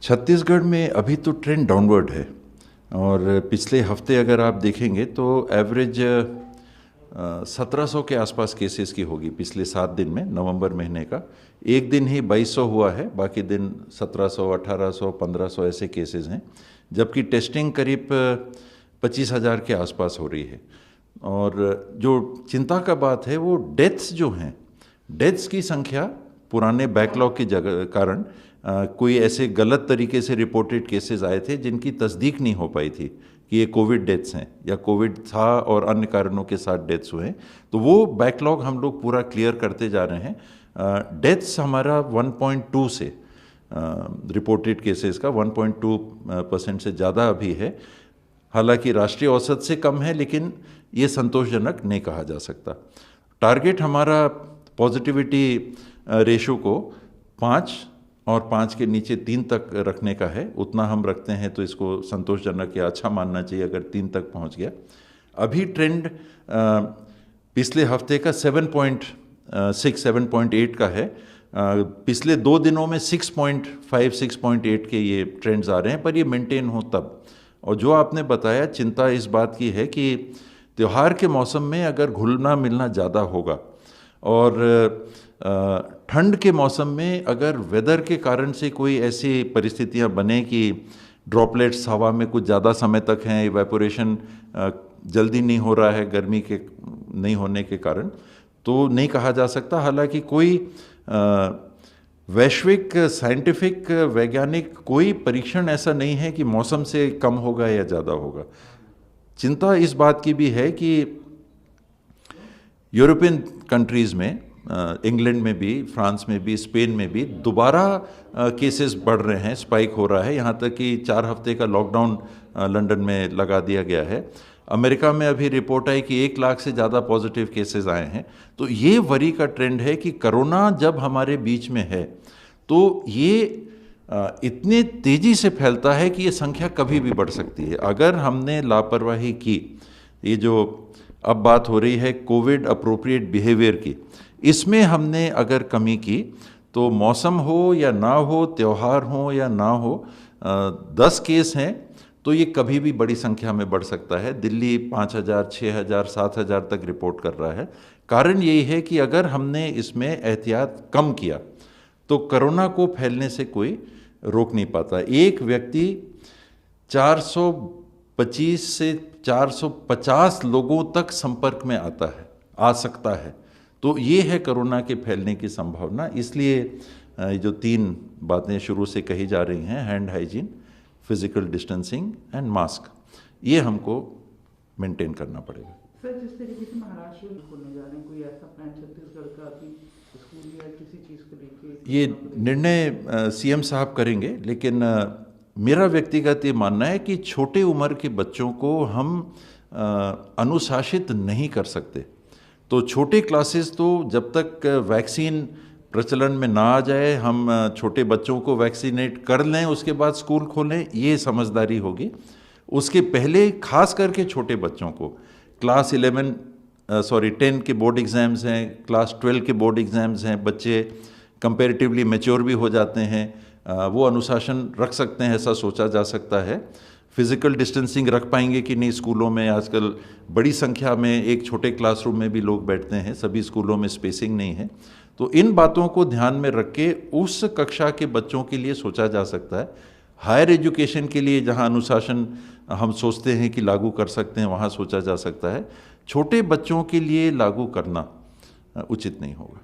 छत्तीसगढ़ में अभी तो ट्रेंड डाउनवर्ड है और पिछले हफ्ते अगर आप देखेंगे तो एवरेज 1700 के आसपास केसेस की होगी पिछले 7 दिन में, नवंबर महीने का। एक दिन ही 2200 हुआ है, बाकी दिन 1700, 1800, 1500 ऐसे केसेस हैं, जबकि टेस्टिंग करीब 25,000 के आसपास हो रही है। और जो चिंता का बात है वो डेथ्स जो हैं, डेथ्स की संख्या पुराने बैकलॉग के कारण कोई ऐसे गलत तरीके से रिपोर्टेड केसेस आए थे जिनकी तस्दीक नहीं हो पाई थी कि ये कोविड डेथ्स हैं या कोविड था और अन्य कारणों के साथ डेथ्स हुए हैं, तो वो बैकलॉग हम लोग पूरा क्लियर करते जा रहे हैं। डेथ्स हमारा 1.2 से रिपोर्टेड केसेस का 1.2% से ज़्यादा अभी है। हालांकि राष्ट्रीय औसत से कम है, लेकिन ये संतोषजनक नहीं कहा जा सकता। टारगेट हमारा पॉजिटिविटी रेशो को 5 और 5 के नीचे 3 तक रखने का है। उतना हम रखते हैं तो इसको संतोषजनक या अच्छा मानना चाहिए अगर 3 तक पहुंच गया। अभी ट्रेंड पिछले हफ्ते का 7.6, 7.8 का है। पिछले 2 दिनों में 6.5, 6.8 के ये ट्रेंड्स आ रहे हैं, पर ये मेंटेन हो तब। और जो आपने बताया, चिंता इस बात की है कि त्यौहार के मौसम में अगर घुलना मिलना ज़्यादा होगा और ठंड के मौसम में अगर वेदर के कारण से कोई ऐसी परिस्थितियां बने कि ड्रॉपलेट्स हवा में कुछ ज़्यादा समय तक हैं, इवेपोरेशन जल्दी नहीं हो रहा है गर्मी के नहीं होने के कारण, तो नहीं कहा जा सकता। हालांकि कोई वैश्विक साइंटिफिक वैज्ञानिक कोई परीक्षण ऐसा नहीं है कि मौसम से कम होगा या ज़्यादा होगा। चिंता इस बात की भी है कि यूरोपियन कंट्रीज़ में, इंग्लैंड में भी, फ्रांस में भी, स्पेन में भी दोबारा केसेस बढ़ रहे हैं, स्पाइक हो रहा है। यहाँ तक कि 4 हफ्ते का लॉकडाउन लंदन में लगा दिया गया है। अमेरिका में अभी रिपोर्ट आई कि 1 लाख से ज़्यादा पॉजिटिव केसेस आए हैं। तो ये वरी का ट्रेंड है कि कोरोना जब हमारे बीच में है तो ये इतने तेज़ी से फैलता है कि ये संख्या कभी भी बढ़ सकती है अगर हमने लापरवाही की। ये जो अब बात हो रही है कोविड अप्रोप्रिएट बिहेवियर की, इसमें हमने अगर कमी की तो मौसम हो या ना हो, त्यौहार हो या ना हो, 10 केस हैं तो ये कभी भी बड़ी संख्या में बढ़ सकता है। दिल्ली 5,000, 6,000, 7,000 तक रिपोर्ट कर रहा है। कारण यही है कि अगर हमने इसमें एहतियात कम किया तो कोरोना को फैलने से कोई रोक नहीं पाता। एक व्यक्ति 425 से 450 लोगों तक संपर्क में आ सकता है। तो ये है कोरोना के फैलने की संभावना। इसलिए जो 3 बातें शुरू से कही जा रही हैं, hand hygiene, physical distancing and mask, ये हमको मेंटेन करना पड़ेगा। सर, जिस तरीके से महाराष्ट्र में खोलने जा रहे हैं, कोई ऐसा प्लान छत्तीसगढ़ का कि स्कूल या किसी चीज़ को लेके? ये निर्णय सीएम साहब करेंगे, लेकिन मेरा व्यक्तिगत ये मानना है कि छोटे उम्र के बच्चों को हम अनुशासित नहीं कर सकते। तो छोटे क्लासेस तो जब तक वैक्सीन प्रचलन में ना आ जाए, हम छोटे बच्चों को वैक्सीनेट कर लें, उसके बाद स्कूल खोलें, ये समझदारी होगी। उसके पहले खास करके छोटे बच्चों को क्लास 10 के बोर्ड एग्ज़ाम्स हैं, क्लास 12 के बोर्ड एग्ज़ाम्स हैं, बच्चे कंपैरेटिवली मैच्योर भी हो जाते हैं, वो अनुशासन रख सकते हैं, ऐसा सोचा जा सकता है। फिज़िकल डिस्टेंसिंग रख पाएंगे कि नहीं स्कूलों में? आजकल बड़ी संख्या में एक छोटे क्लासरूम में भी लोग बैठते हैं, सभी स्कूलों में स्पेसिंग नहीं है। तो इन बातों को ध्यान में रख के उस कक्षा के बच्चों के लिए सोचा जा सकता है। हायर एजुकेशन के लिए जहां अनुशासन हम सोचते हैं कि लागू कर सकते हैं, वहां सोचा जा सकता है। छोटे बच्चों के लिए लागू करना उचित नहीं होगा।